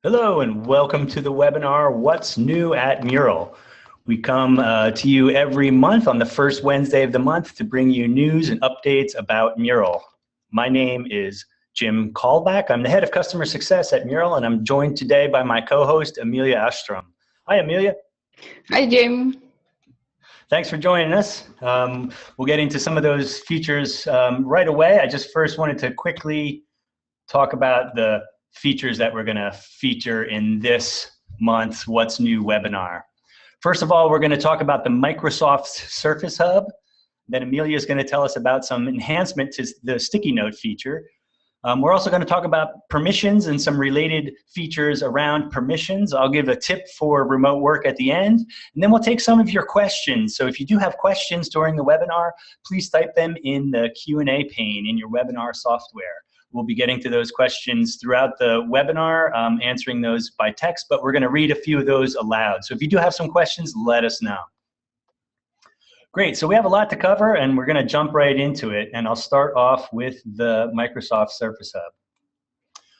Hello and welcome to the webinar, What's New at Mural. We come to you every month on the first Wednesday of the month to bring you news and updates about Mural. My name is Jim Callback. I'm the head of customer success at Mural, and I'm joined today by my co-host, Amelia Ostrom. Hi, Amelia. Hi, Jim. Thanks for joining us. We'll get into some of those features right away. I just first wanted to quickly talk about the features that we're going to feature in this month's What's New webinar. First of all, we're going to talk about the Microsoft Surface Hub. Then Amelia is going to tell us about some enhancement to the sticky note feature. We're also going to talk about permissions and some related features around permissions. I'll give a tip for remote work at the end, and then we'll take some of your questions. So if you do have questions during the webinar, please type them in the Q&A pane in your webinar software. We'll be getting to those questions throughout the webinar, answering those by text, but we're going to read a few of those aloud. So if you do have some questions, let us know. Great, so we have a lot to cover, and we're going to jump right into it, and I'll start off with the Microsoft Surface Hub.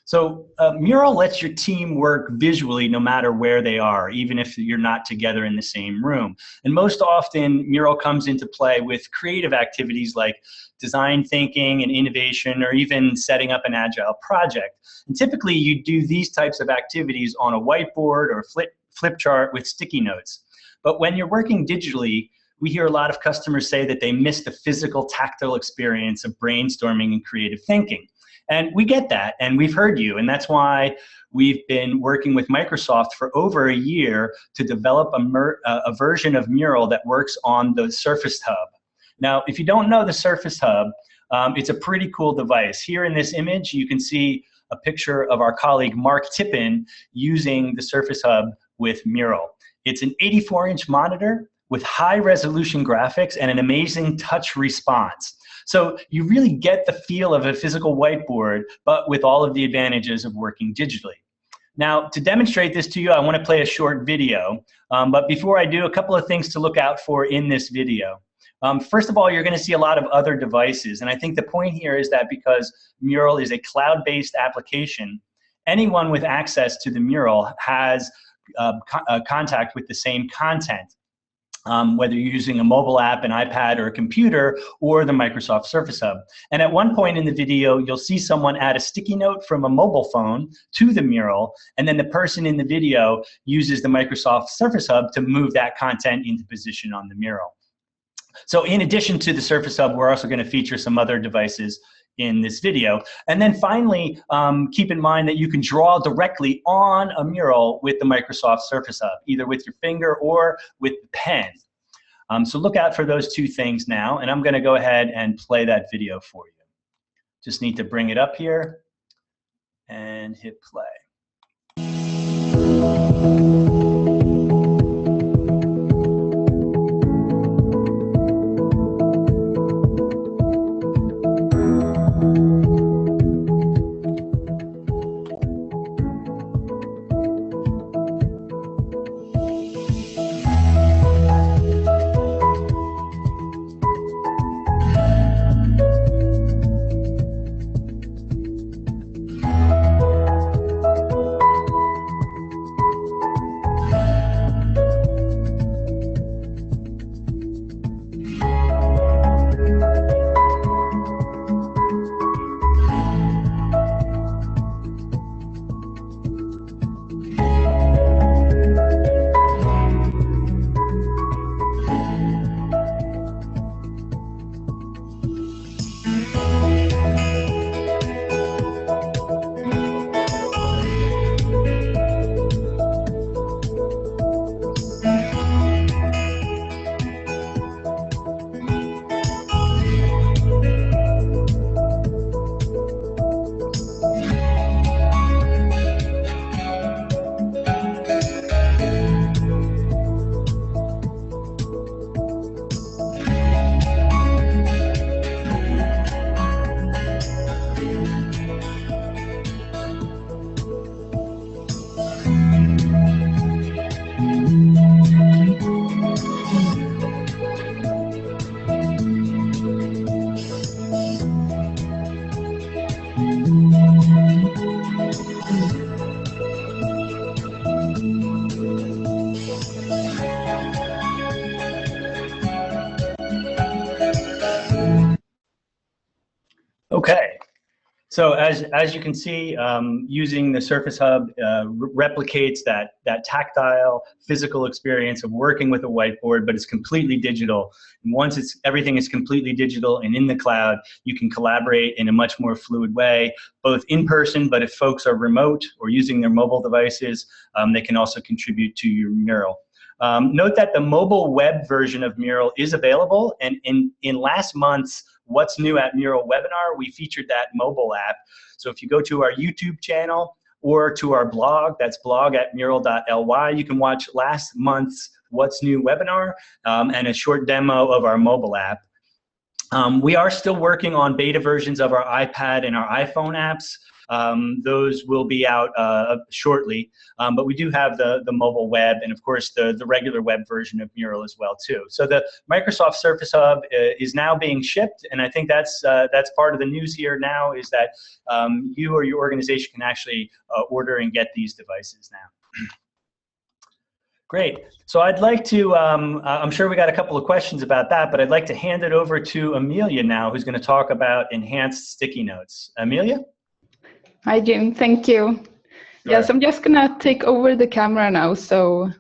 So Mural lets your team work visually no matter where they are, even if you're not together in the same room. And most often, Mural comes into play with creative activities like design thinking and innovation, or even setting up an agile project. And typically, you do these types of activities on a whiteboard or flip chart with sticky notes. But when you're working digitally, we hear a lot of customers say that they miss the physical, tactile experience of brainstorming and creative thinking. And we get that, and we've heard you, and that's why we've been working with Microsoft for over a year to develop a version of Mural that works on the Surface Hub. Now, if you don't know the Surface Hub, it's a pretty cool device. Here in this image, you can see a picture of our colleague Mark Tippin using the Surface Hub with Mural. It's an 84-inch monitor with high-resolution graphics and an amazing touch response. So you really get the feel of a physical whiteboard, but with all of the advantages of working digitally. Now, to demonstrate this to you, I want to play a short video. But before I do, a couple of things to look out for in this video. First of all, you're going to see a lot of other devices. And I think the point here is that because Mural is a cloud-based application, anyone with access to the Mural has contact with the same content. Whether you're using a mobile app, an iPad, or a computer, or the Microsoft Surface Hub. And at one point in the video, you'll see someone add a sticky note from a mobile phone to the Mural, and then the person in the video uses the Microsoft Surface Hub to move that content into position on the Mural. So in addition to the Surface Hub, we're also going to feature some other devices in this video. And then finally, keep in mind that you can draw directly on a Mural with the Microsoft Surface Hub, either with your finger or with the pen. So look out for those two things now, and I'm going to go ahead and play that video for you. Just need to bring it up here and hit play. So as you can see, using the Surface Hub replicates that tactile, physical experience of working with a whiteboard, but it's completely digital. And once everything is completely digital and in the cloud, you can collaborate in a much more fluid way, both in person, but if folks are remote or using their mobile devices, they can also contribute to your mural. Note that the mobile web version of Mural is available, and in last month's What's New at Mural webinar, we featured that mobile app. So if you go to our YouTube channel or to our blog, that's blog@mural.ly, you can watch last month's What's New webinar and a short demo of our mobile app. We are still working on beta versions of our iPad and our iPhone apps. Those will be out shortly, but we do have the mobile web and of course the regular web version of Mural as well too. So the Microsoft Surface Hub is now being shipped, and I think that's part of the news here now, is that you or your organization can actually order and get these devices now. Great. So I'd like to, I'm sure we got a couple of questions about that, but I'd like to hand it over to Amelia now, who's going to talk about enhanced sticky notes. Amelia? Hi, Jim. Thank you. Sure. Yes, I'm just going to take over the camera now, so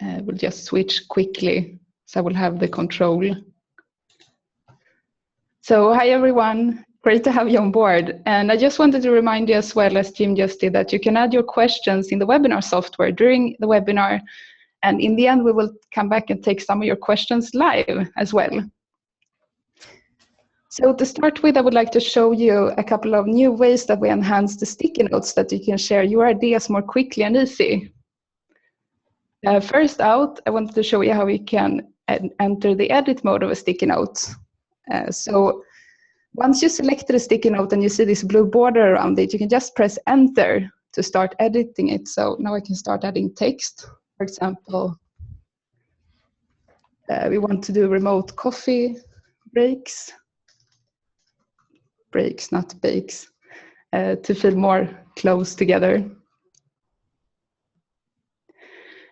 we'll just switch quickly, so I will have the control. So hi, everyone. Great to have you on board. And I just wanted to remind you as well, as Jim just did, that you can add your questions in the webinar software during the webinar. And in the end, we will come back and take some of your questions live as well. So to start with, I would like to show you a couple of new ways that we enhance the sticky notes, that you can share your ideas more quickly and easy. First out, I wanted to show you how you can enter the edit mode of a sticky note. So once you select the sticky note and you see this blue border around it, you can just press enter to start editing it. So now I can start adding text. For example, we want to do remote coffee breaks. Breaks, not bakes, to feel more close together.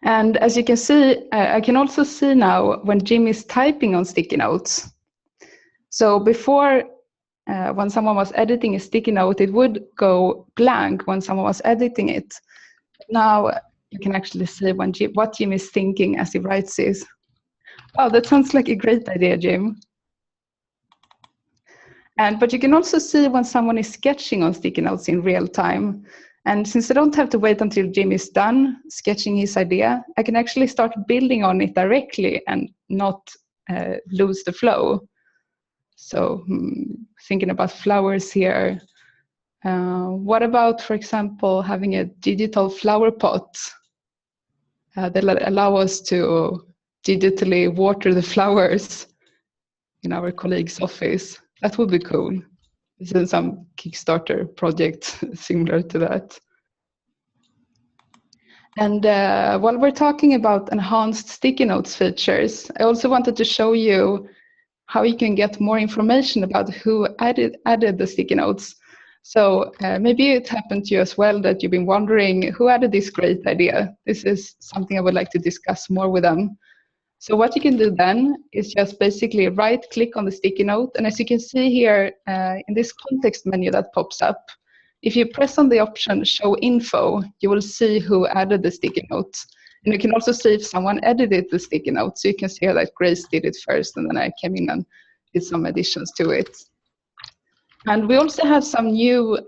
And as you can see, I can also see now when Jim is typing on sticky notes. So before, when someone was editing a sticky note, it would go blank when someone was editing it. Now you can actually see what Jim is thinking as he writes this. Oh, that sounds like a great idea, Jim. But you can also see when someone is sketching on sticky notes in real time. And since I don't have to wait until Jim is done sketching his idea, I can actually start building on it directly and not lose the flow. So thinking about flowers here. What about, for example, having a digital flower pot that allow us to digitally water the flowers in our colleague's office? That would be cool. This is some Kickstarter project similar to that. And while we're talking about enhanced sticky notes features, I also wanted to show you how you can get more information about who added the sticky notes. So maybe it happened to you as well that you've been wondering who added this great idea. This is something I would like to discuss more with them. So what you can do then is just basically right-click on the sticky note. And as you can see here in this context menu that pops up, if you press on the option Show Info, you will see who added the sticky note. And you can also see if someone edited the sticky note. So you can see that Grace did it first, and then I came in and did some additions to it. And we also have some new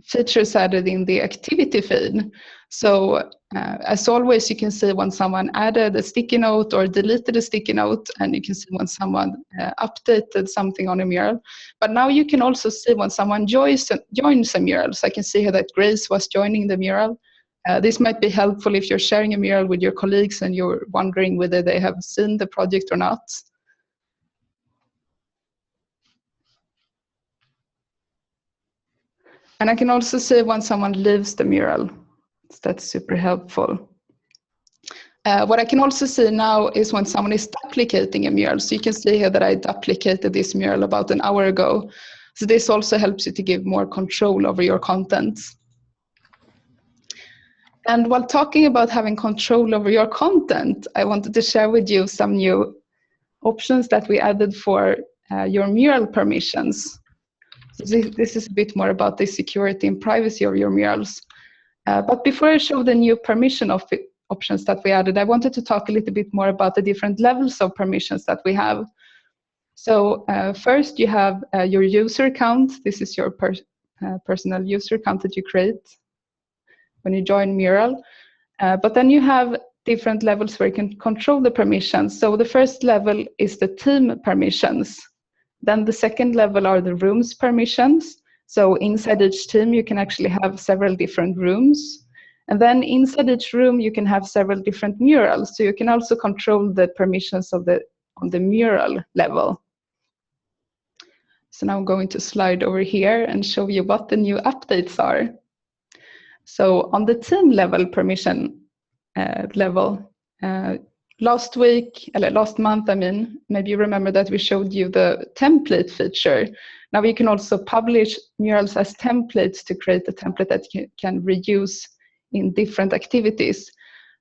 features added in the activity feed. So as always, you can see when someone added a sticky note or deleted a sticky note, and you can see when someone updated something on a mural. But now you can also see when someone joins a mural. So I can see here that Grace was joining the mural. This might be helpful if you're sharing a mural with your colleagues and you're wondering whether they have seen the project or not. And I can also see when someone leaves the mural. So that's super helpful. What I can also see now is when someone is duplicating a mural. So you can see here that I duplicated this mural about an hour ago. So this also helps you to give more control over your content. And while talking about having control over your content, I wanted to share with you some new options that we added for your mural permissions. So this is a bit more about the security and privacy of your murals. But before I show the new permission options that we added, I wanted to talk a little bit more about the different levels of permissions that we have. So first you have your user account. This is your personal user account that you create when you join Mural. But then you have different levels where you can control the permissions. So the first level is the team permissions. Then the second level are the rooms permissions. So inside each team, you can actually have several different rooms. And then inside each room, you can have several different murals. So you can also control the permissions on the mural level. So now I'm going to slide over here and show you what the new updates are. So on the team level permission level, last month, maybe you remember that we showed you the template feature. Now you can also publish murals as templates to create a template that you can reuse in different activities.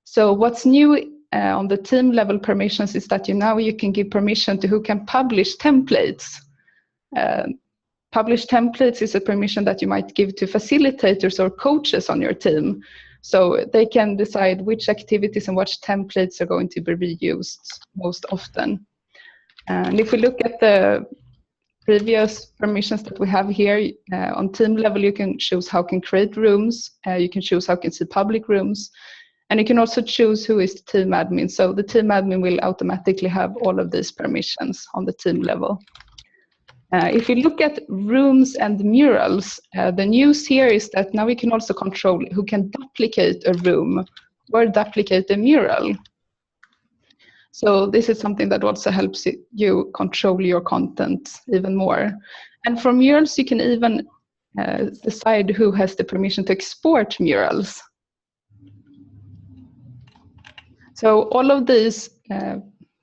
So what's new on the team level permissions is that now you can give permission to who can publish templates. Publish templates is a permission that you might give to facilitators or coaches on your team. So they can decide which activities and which templates are going to be reused most often. And if we look at the previous permissions that we have here, on team level, you can choose how you can create rooms, you can choose how you can see public rooms, and you can also choose who is the team admin. So the team admin will automatically have all of these permissions on the team level. If you look at rooms and murals, the news here is that now we can also control who can duplicate a room or duplicate a mural. So this is something that also helps you control your content even more. And for murals, you can even decide who has the permission to export murals. So all of these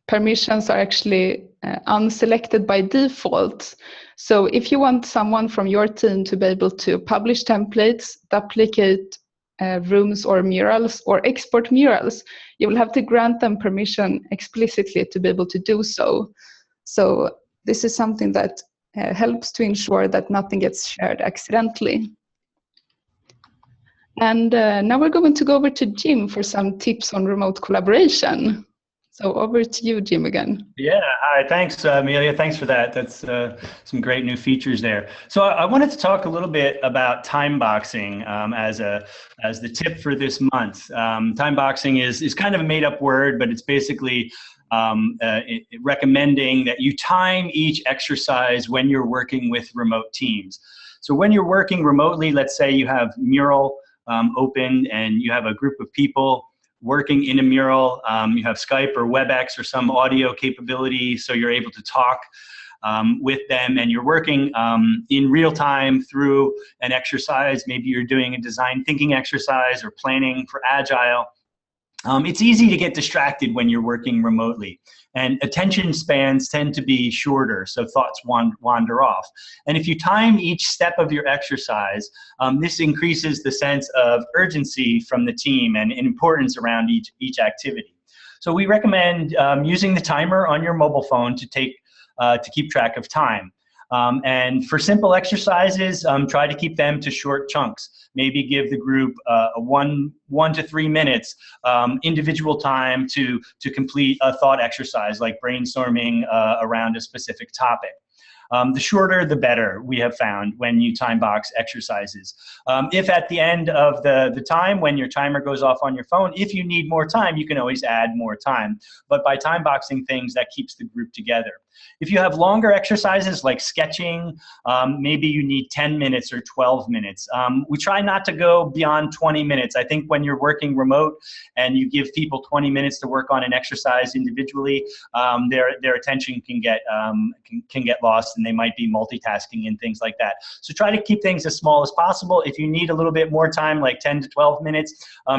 permissions are actually unselected by default. So if you want someone from your team to be able to publish templates, duplicate rooms or murals, or export murals, you will have to grant them permission explicitly to be able to do so. So this is something that helps to ensure that nothing gets shared accidentally. And now we're going to go over to Jim for some tips on remote collaboration. So over to you, Jim, again. Yeah, hi, thanks, Amelia. Thanks for that. That's some great new features there. So I wanted to talk a little bit about timeboxing as the tip for this month. Timeboxing is kind of a made-up word, but it's basically recommending that you time each exercise when you're working with remote teams. So when you're working remotely, let's say you have Mural open and you have a group of people working in a mural, you have Skype or WebEx or some audio capability, so you're able to talk with them, and you're working in real time through an exercise. Maybe you're doing a design thinking exercise or planning for Agile. It's easy to get distracted when you're working remotely, and attention spans tend to be shorter, so thoughts wander off. And if you time each step of your exercise, this increases the sense of urgency from the team and importance around each activity. So we recommend using the timer on your mobile phone to keep track of time. And for simple exercises, try to keep them to short chunks. Maybe give the group a 1 to 3 minutes individual time to complete a thought exercise, like brainstorming around a specific topic. The shorter, the better, we have found, when you time box exercises. If at the end of the time, when your timer goes off on your phone, if you need more time, you can always add more time. But by time boxing things, that keeps the group together. If you have longer exercises like sketching, maybe you need 10 minutes or 12 minutes. We try not to go beyond 20 minutes. I think when you're working remote and you give people 20 minutes to work on an exercise individually, their attention can get lost, and they might be multitasking and things like that. So try to keep things as small as possible. If you need a little bit more time, like 10 to 12 minutes,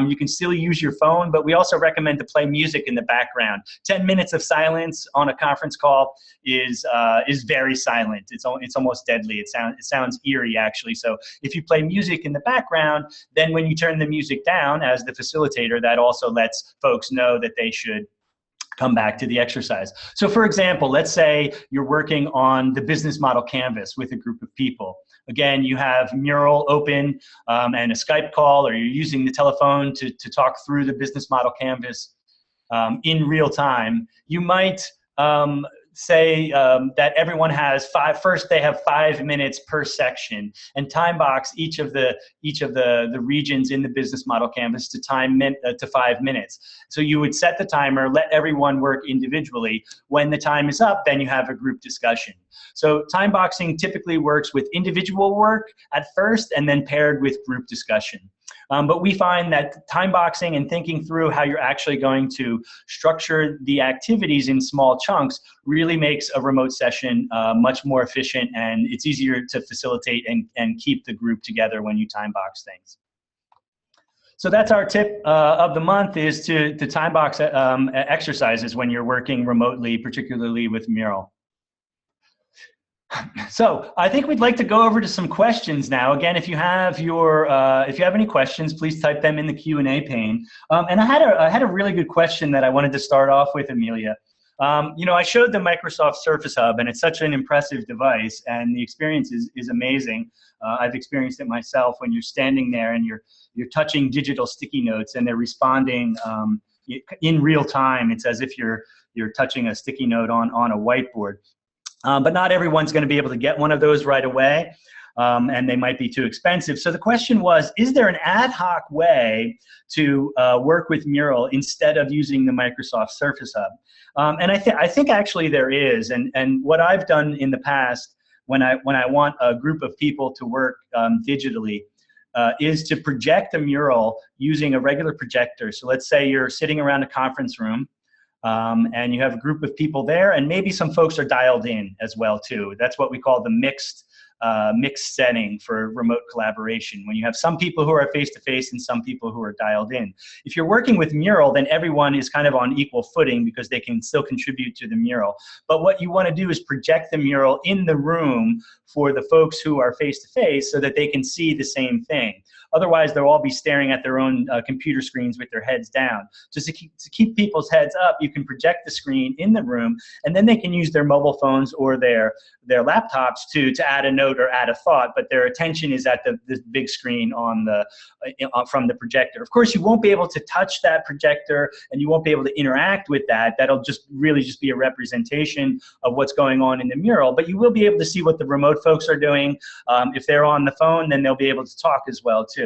you can still use your phone, but we also recommend to play music in the background. 10 minutes of silence on a conference call is very silent. It's almost deadly. It sounds eerie, actually. So if you play music in the background, then when you turn the music down as the facilitator, that also lets folks know that they should come back to the exercise. So for example, let's say you're working on the business model canvas with a group of people. Again, you have Mural open and a Skype call, or you're using the telephone to talk through the business model canvas in real time. You might say that everyone has first they have 5 minutes per section, and time box each of the regions in the business model canvas to 5 minutes. So you would set the timer, let everyone work individually. When the time is up, then you have a group discussion. So time boxing typically works with individual work at first and then paired with group discussion. But we find that time boxing and thinking through how you're actually going to structure the activities in small chunks really makes a remote session much more efficient, and it's easier to facilitate and keep the group together when you time box things. So that's our tip of the month, is to time box exercises when you're working remotely, particularly with Mural. So I think we'd like to go over to some questions now. Again, if you have any questions, please type them in the Q&A pane. And I had a really good question that I wanted to start off with, Amelia. You know, I showed the Microsoft Surface Hub, and it's such an impressive device, and the experience is amazing. I've experienced it myself when you're standing there and you're touching digital sticky notes, and they're responding in real time. It's as if you're touching a sticky note on a whiteboard. But not everyone's going to be able to get one of those right away, and they might be too expensive. So the question was, is there an ad hoc way to work with Mural instead of using the Microsoft Surface Hub? And I think actually there is. And what I've done in the past when I want a group of people to work digitally is to project a Mural using a regular projector. So let's say you're sitting around a conference room, and you have a group of people there, and maybe some folks are dialed in as well too. That's what we call the mixed setting for remote collaboration, when you have some people who are face-to-face and some people who are dialed in. If you're working with Mural, then everyone is kind of on equal footing because they can still contribute to the Mural. But what you want to do is project the Mural in the room for the folks who are face-to-face so that they can see the same thing. Otherwise, they'll all be staring at their own computer screens with their heads down. Just to keep people's heads up, you can project the screen in the room, and then they can use their mobile phones or their laptops to add a note or add a thought, but their attention is at the big screen on from the projector. Of course, you won't be able to touch that projector, and you won't be able to interact with that. That'll really just be a representation of what's going on in the Mural, but you will be able to see what the remote folks are doing. If they're on the phone, then they'll be able to talk as well too.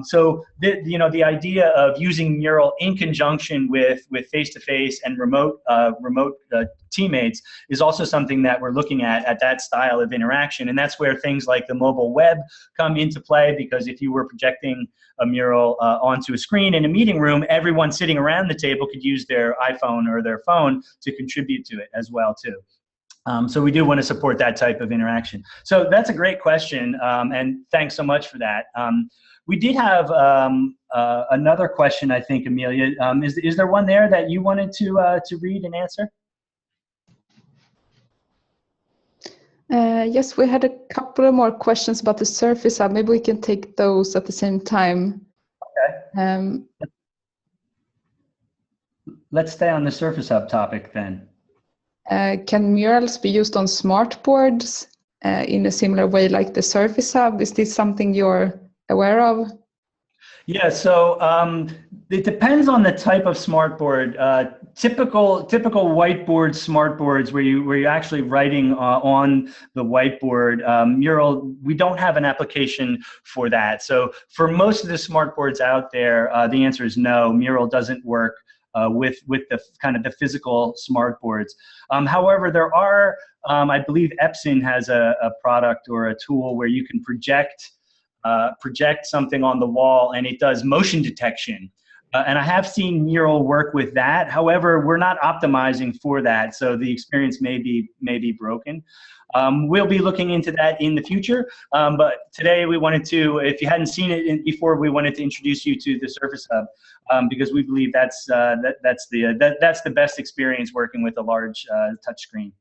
So the idea of using Mural in conjunction with face-to-face and remote teammates is also something that we're looking at that style of interaction, and that's where things like the mobile web come into play, because if you were projecting a Mural onto a screen in a meeting room, everyone sitting around the table could use their iPhone or their phone to contribute to it as well too. So we do want to support that type of interaction. So that's a great question, and thanks so much for that. We did have another question, I think, Amelia. Is there one there that you wanted to read and answer? Yes, we had a couple of more questions about the Surface Hub. Maybe we can take those at the same time. Okay. Let's stay on the Surface Hub topic then. Can murals be used on smartboards in a similar way like the Surface Hub? Is this something you're aware of? Yeah, so it depends on the type of smartboard. Typical whiteboard smartboards where you're actually writing on the whiteboard. Mural, we don't have an application for that. So for most of the smartboards out there, the answer is no. Mural doesn't work with the kind of the physical smartboards. However, there are, I believe Epson has a product or a tool where you can project something on the wall, and it does motion detection. And I have seen Mural work with that. However, we're not optimizing for that, so the experience may be broken. We'll be looking into that in the future, but today we wanted to, if you hadn't seen it before, we wanted to introduce you to the Surface Hub, because we believe that's the best experience working with a large touch screen.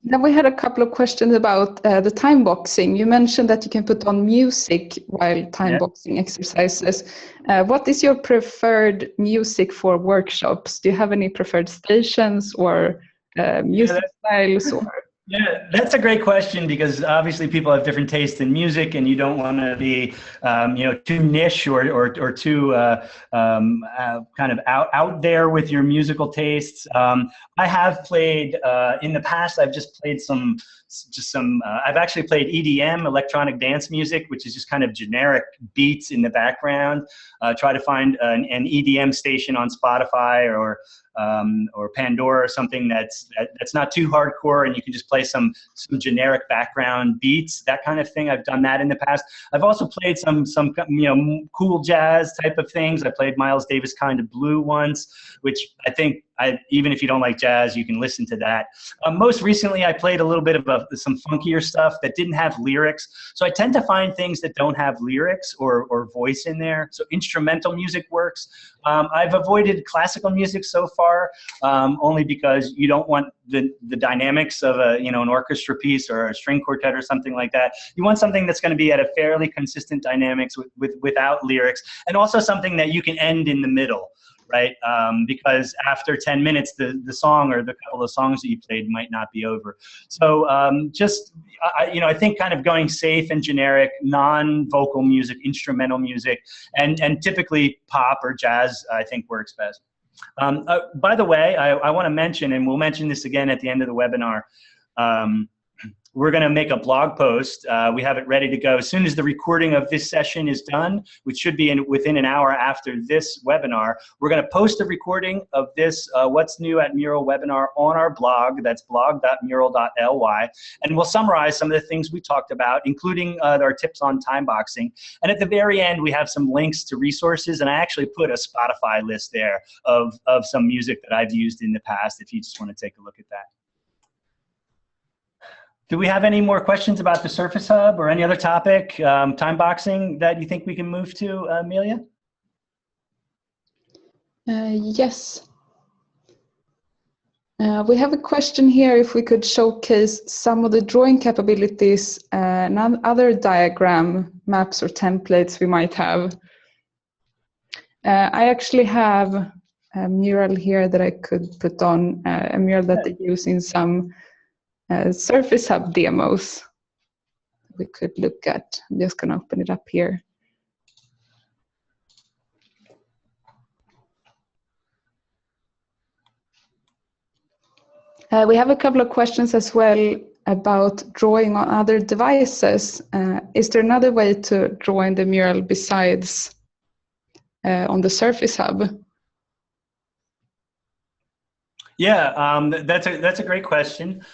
Then we had a couple of questions about the time boxing. You mentioned that you can put on music while time boxing exercises. What is your preferred music for workshops? Do you have any preferred stations or music styles? Or Yeah, that's a great question, because obviously people have different tastes in music, and you don't want to be, too niche or too kind of out there with your musical tastes. I have played in the past. I've just played I've actually played EDM, electronic dance music, which is just kind of generic beats in the background. Try to find an EDM station on Spotify or Pandora, or something that's not too hardcore, and you can just play some generic background beats, that kind of thing. I've done that in the past. I've also played some cool jazz type of things. I played Miles Davis Kind of Blue once, which I think even if you don't like jazz, you can listen to that. Most recently, I played a little bit of some funkier stuff that didn't have lyrics. So I tend to find things that don't have lyrics or voice in there. So instrumental music works. I've avoided classical music so far, only because you don't want the dynamics of an orchestra piece or a string quartet or something like that. You want something that's going to be at a fairly consistent dynamics without lyrics, and also something that you can end in the middle. Right, because after 10 minutes, the song or the couple of songs that you played might not be over. So I think kind of going safe and generic, non-vocal music, instrumental music, and typically pop or jazz, I think works best. By the way, I want to mention, and we'll mention this again at the end of the webinar, we're going to make a blog post. We have it ready to go as soon as the recording of this session is done, which should be within an hour after this webinar. We're going to post a recording of this What's New at Mural webinar on our blog. That's blog.mural.ly. And we'll summarize some of the things we talked about, including our tips on time boxing. And at the very end, we have some links to resources. And I actually put a Spotify list there of some music that I've used in the past, if you just want to take a look at that. Do we have any more questions about the Surface Hub or any other topic, time boxing, that you think we can move to, Amelia? Yes. We have a question here if we could showcase some of the drawing capabilities and other diagram maps or templates we might have. I actually have a mural here that I could put on, a mural that they use in some Surface Hub demos we could look at. I'm just going to open it up here. We have a couple of questions as well about drawing on other devices. Is there another way to draw in the mural besides on the Surface Hub? Yeah, that's a great question.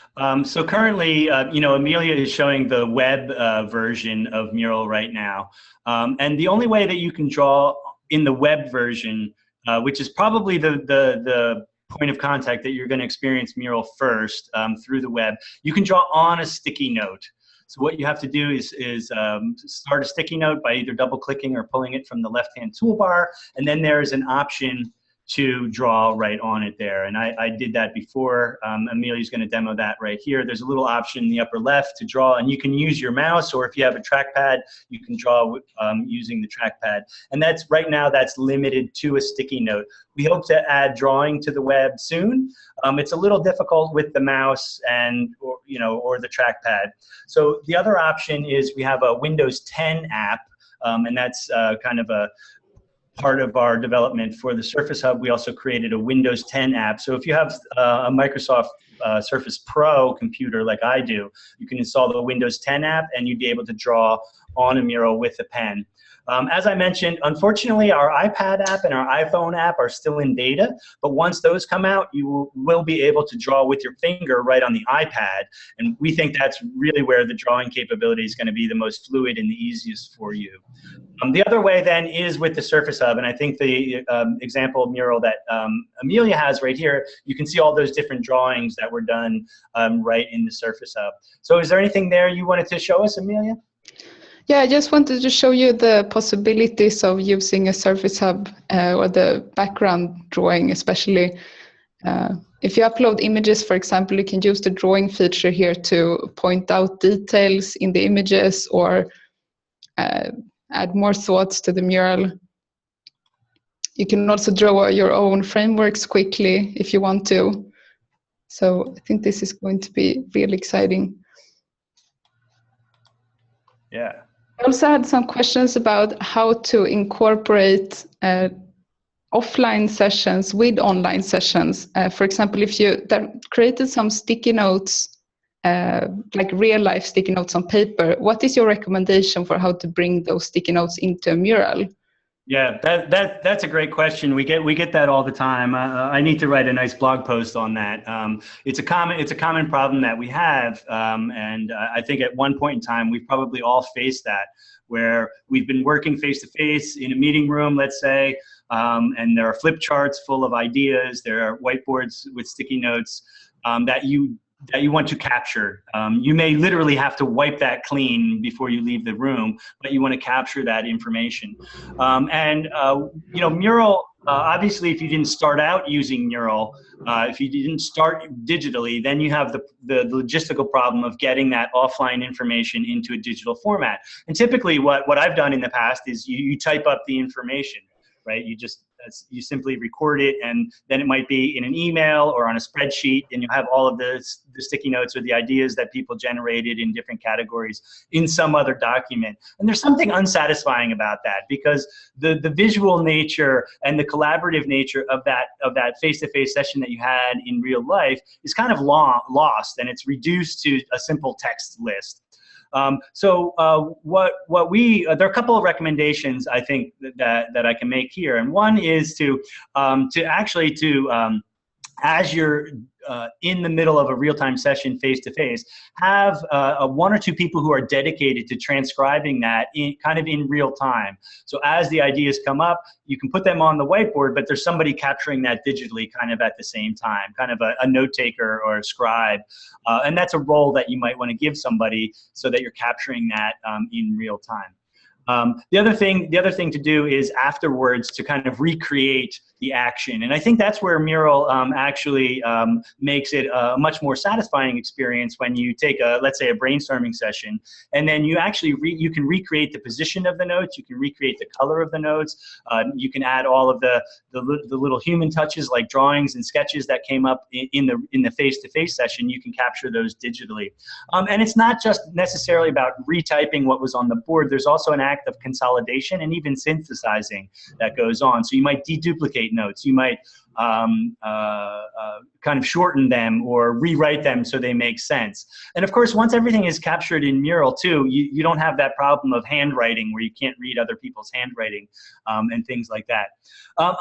So currently, Amelia is showing the web version of Mural right now, and the only way that you can draw in the web version, which is probably the point of contact that you're going to experience Mural first through the web, you can draw on a sticky note. So what you have to do is start a sticky note by either double-clicking or pulling it from the left-hand toolbar, and then there's an option to draw right on it there. And I did that before. Amelia's going to demo that right here. There's a little option in the upper left to draw, and you can use your mouse, or if you have a trackpad, you can draw using the trackpad. And right now that's limited to a sticky note. We hope to add drawing to the web soon. It's a little difficult with the mouse or the trackpad. So the other option is we have a Windows 10 app, and that's kind of a part of our development for the Surface Hub. We also created a Windows 10 app. So if you have a Microsoft Surface Pro computer like I do, you can install the Windows 10 app and you'd be able to draw on a mural with a pen. As I mentioned, unfortunately, our iPad app and our iPhone app are still in beta, but once those come out, you will be able to draw with your finger right on the iPad, and we think that's really where the drawing capability is going to be the most fluid and the easiest for you. The other way then is with the Surface Hub, and I think the example of Mural that Amelia has right here, you can see all those different drawings that were done right in the Surface Hub. So is there anything there you wanted to show us, Amelia? Yeah, I just wanted to show you the possibilities of using a Surface Hub or the background drawing especially If you upload images, for example, you can use the drawing feature here to point out details in the images or add more thoughts to the mural. You can also draw your own frameworks quickly if you want to. So I think this is going to be really exciting. Yeah. I also had some questions about how to incorporate offline sessions with online sessions. For example, if you created some sticky notes, like real life sticky notes on paper, what is your recommendation for how to bring those sticky notes into a mural? Yeah, that's a great question. We get that all the time. I need to write a nice blog post on that. It's a common problem that we have, and I think at one point in time we've probably all faced that, where we've been working face to face in a meeting room, let's say, and there are flip charts full of ideas. There are whiteboards with sticky notes that you want to capture. You may literally have to wipe that clean before you leave the room, but you want to capture that information. You know, Mural, obviously if you didn't start out using Mural, if you didn't start digitally, then you have the logistical problem of getting that offline information into a digital format. And typically what I've done in the past is you type up the information, right? You simply record it, and then it might be in an email or on a spreadsheet, and you have all of the sticky notes or the ideas that people generated in different categories in some other document. And there's something unsatisfying about that, because the visual nature and the collaborative nature of that face-to-face session that you had in real life is kind of lost, and it's reduced to a simple text list. There are a couple of recommendations I think that I can make here, and one is to as you're in the middle of a real-time session face-to-face, have one or two people who are dedicated to transcribing that kind of in real time. So as the ideas come up, you can put them on the whiteboard, but there's somebody capturing that digitally kind of at the same time, kind of a note taker or a scribe. And that's a role that you might want to give somebody so that you're capturing that in real time. The other thing to do is afterwards to kind of recreate the action. And I think that's where Mural actually makes it a much more satisfying experience when you take let's say a brainstorming session, and then you actually you can recreate the position of the notes, you can recreate the color of the notes, you can add all of the little human touches like drawings and sketches that came up in the face-to-face session. You can capture those digitally. And it's not just necessarily about retyping what was on the board. There's also an act of consolidation and even synthesizing that goes on. So you might deduplicate notes. You might kind of shorten them or rewrite them so they make sense. And of course, once everything is captured in Mural too, you don't have that problem of handwriting where you can't read other people's handwriting and things like that.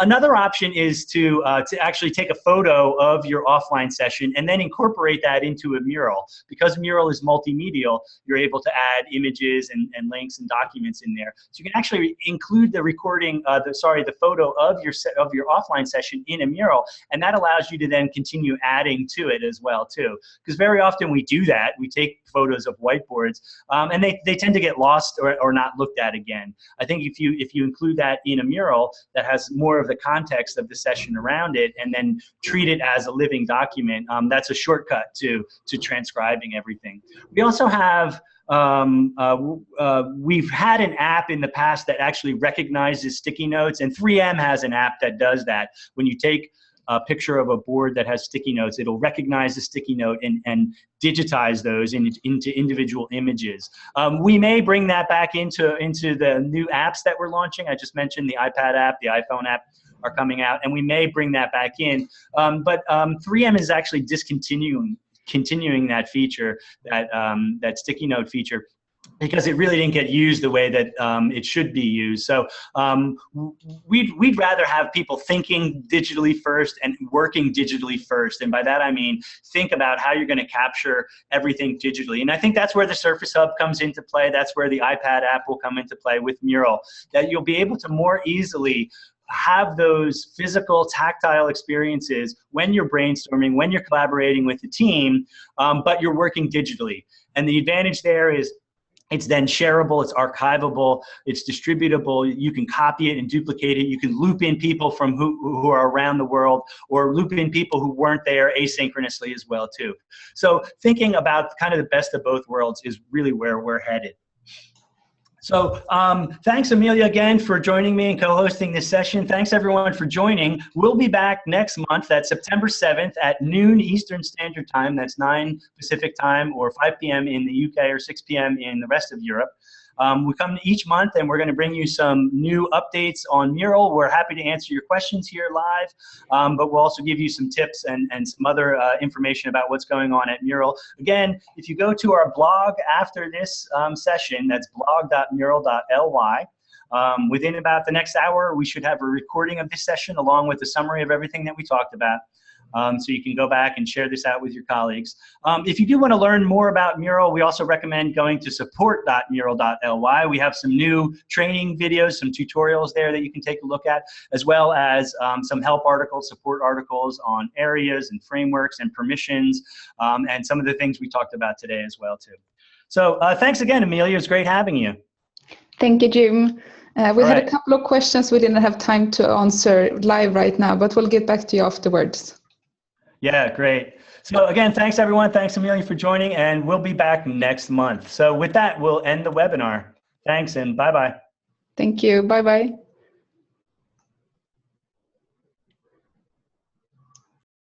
Another option is to actually take a photo of your offline session and then incorporate that into a mural. Because Mural is multimedia, you're able to add images and links and documents in there. So you can actually include the recording, the photo of your offline session in a mural, and that allows you to then continue adding to it as well too. Because very often we do that. We take photos of whiteboards, and they tend to get lost or not looked at again. I think if you include that in a mural that has more of the context of the session around it, and then treat it as a living document, that's a shortcut to transcribing everything. We also have we've had an app in the past that actually recognizes sticky notes, and 3M has an app that does that. When you take a picture of a board that has sticky notes, it'll recognize the sticky note and digitize those into individual images. We may bring that back into the new apps that we're launching. I just mentioned the iPad app, the iPhone app are coming out, and we may bring that back in. But 3M is actually continuing that feature, that sticky note feature, because it really didn't get used the way that it should be used. So we'd rather have people thinking digitally first and working digitally first. And by that I mean think about how you're going to capture everything digitally. And I think that's where the Surface Hub comes into play. That's where the iPad app will come into play with Mural, that you'll be able to more easily have those physical, tactile experiences when you're brainstorming, when you're collaborating with the team, but you're working digitally. And the advantage there is It's then shareable, it's archivable, it's distributable. You can copy it and duplicate it. You can loop in people from who are around the world, or loop in people who weren't there asynchronously as well too. So thinking about kind of the best of both worlds is really where we're headed. So thanks, Amelia, again for joining me and co-hosting this session. Thanks, everyone, for joining. We'll be back next month at September 7th at noon Eastern Standard Time. That's 9 Pacific Time, or 5 p.m. in the UK, or 6 p.m. in the rest of Europe. We come each month, and we're going to bring you some new updates on Mural. We're happy to answer your questions here live, but we'll also give you some tips and some other information about what's going on at Mural. Again, if you go to our blog after this session, that's blog.mural.ly. Within about the next hour, we should have a recording of this session along with a summary of everything that we talked about. So you can go back and share this out with your colleagues. If you do want to learn more about Mural, we also recommend going to support.mural.ly. We have some new training videos, some tutorials there that you can take a look at, as well as some help articles, support articles on areas and frameworks and permissions, and some of the things we talked about today as well too. So thanks again, Amelia. It was great having you. Thank you, Jim. We had a couple of questions we didn't have time to answer live right now, but we'll get back to you afterwards. Yeah, great. So again, thanks everyone. Thanks, Amelia, for joining, and we'll be back next month. So with that, we'll end the webinar. Thanks, and bye-bye. Thank you. Bye-bye.